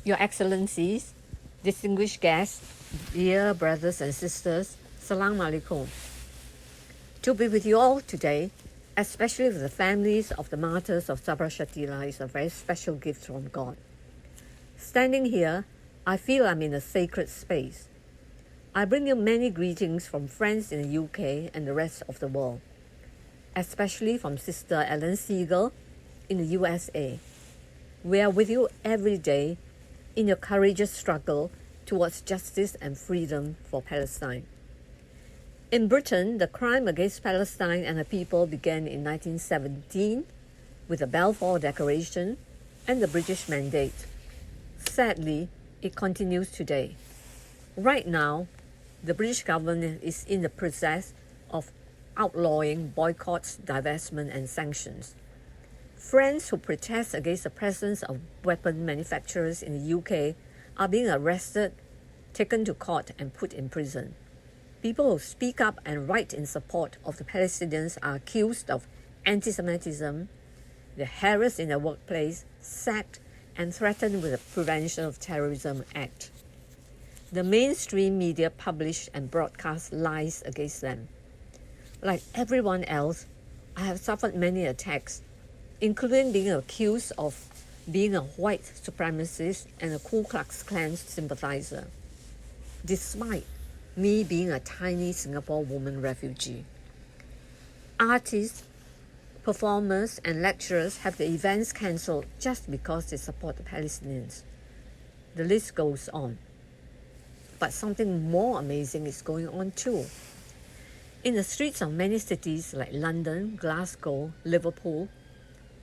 Your Excellencies, distinguished guests, dear brothers and sisters, Salam Alaikum. To be with you all today, especially with the families of the martyrs of Sabra Shatila, is a very special gift from God. Standing here, I feel I'm in a sacred space. I bring you many greetings from friends in the UK and the rest of the world, especially from Sister Ellen Siegel in the USA. We are with you every day in your courageous struggle towards justice and freedom for Palestine. In Britain, the crime against Palestine and her people began in 1917 with the Balfour Declaration and the British Mandate. Sadly, it continues today. Right now, the British government is in the process of outlawing boycotts, divestment, and sanctions. Friends who protest against the presence of weapon manufacturers in the UK are being arrested, taken to court, and put in prison. People who speak up and write in support of the Palestinians are accused of anti-Semitism, they're harassed in their workplace, sacked, and threatened with the Prevention of Terrorism Act. The mainstream media publish and broadcast lies against them. Like everyone else, I have suffered many attacks, including being accused of being a white supremacist and a Ku Klux Klan sympathizer, despite me being a tiny Singapore woman refugee. Artists, performers, and lecturers have the events cancelled just because they support the Palestinians. The list goes on. But something more amazing is going on too. In the streets of many cities like London, Glasgow, Liverpool,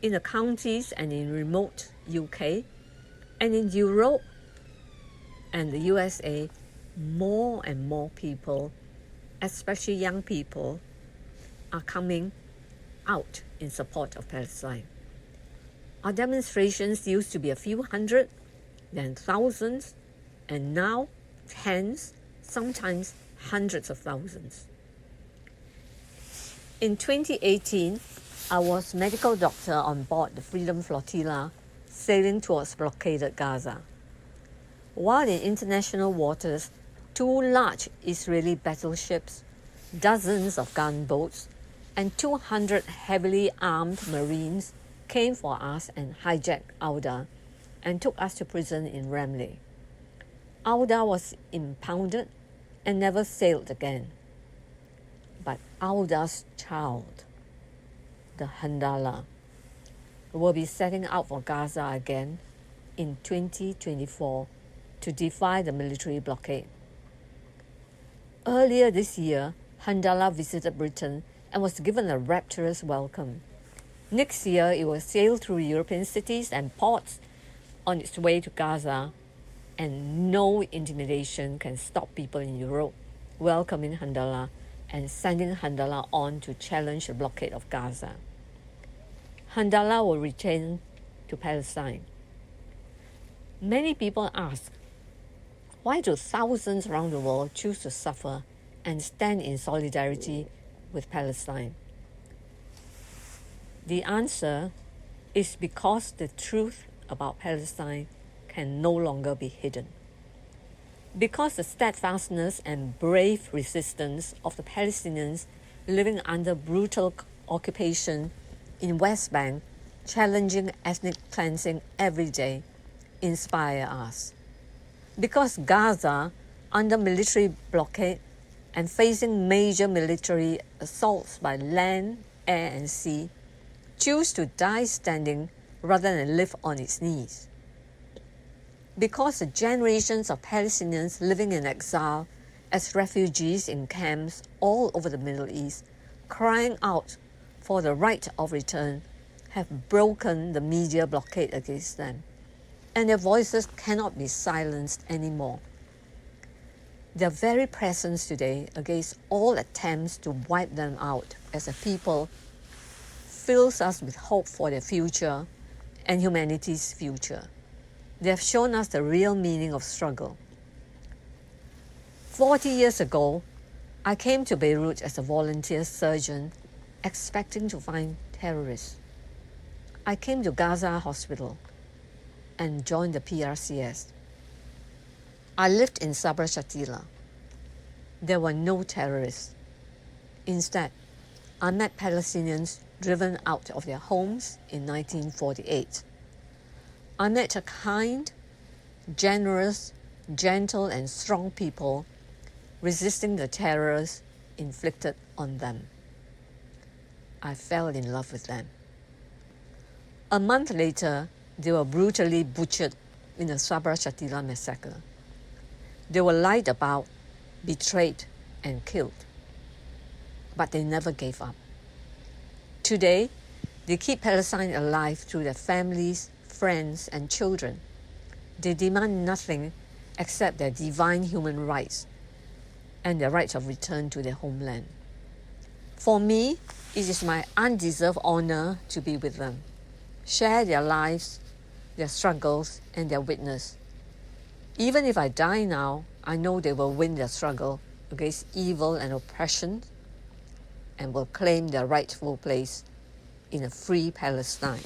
in the counties and in remote UK, and in Europe and the USA, more and more people, especially young people, are coming out in support of Palestine. Our demonstrations used to be a few hundred, then thousands, and now tens, sometimes hundreds of thousands. In 2018, I was medical doctor on board the Freedom Flotilla sailing towards blockaded Gaza. While in international waters, 2 large Israeli battleships, dozens of gunboats, and 200 heavily armed Marines came for us and hijacked Auda and took us to prison in Ramley. Auda was impounded and never sailed again. But Auda's child, the Handala, will be setting out for Gaza again in 2024 to defy the military blockade. Earlier this year, Handala visited Britain and was given a rapturous welcome. Next year, it will sail through European cities and ports on its way to Gaza, and no intimidation can stop people in Europe welcoming Handala and sending Handala on to challenge the blockade of Gaza. Handala will return to Palestine. Many people ask, why do thousands around the world choose to suffer and stand in solidarity with Palestine? The answer is because the truth about Palestine can no longer be hidden. Because the steadfastness and brave resistance of the Palestinians living under brutal occupation in West Bank, challenging ethnic cleansing every day, inspire us. Because Gaza, under military blockade and facing major military assaults by land, air, and sea, choose to die standing rather than live on its knees. Because the generations of Palestinians living in exile as refugees in camps all over the Middle East, crying out for the right of return, have broken the media blockade against them, and their voices cannot be silenced anymore. Their very presence today against all attempts to wipe them out as a people fills us with hope for their future and humanity's future. They have shown us the real meaning of struggle. 40 years ago, I came to Beirut as a volunteer surgeon, expecting to find terrorists. I came to Gaza Hospital. and joined the PRCS. I lived in Sabra Shatila. There were no terrorists. Instead, I met Palestinians driven out of their homes in 1948. I met a kind, generous, gentle and strong people resisting the terrors inflicted on them. I fell in love with them. A month later, they were brutally butchered in the Sabra Shatila Massacre. They were lied about, betrayed, and killed. But they never gave up. Today, they keep Palestine alive through their families, friends, and children. They demand nothing except their divine human rights and their right of return to their homeland. For me, it is my undeserved honor to be with them, share their lives, their struggles, and their witness. Even if I die now, I know they will win their struggle against evil and oppression and will claim their rightful place in a free Palestine.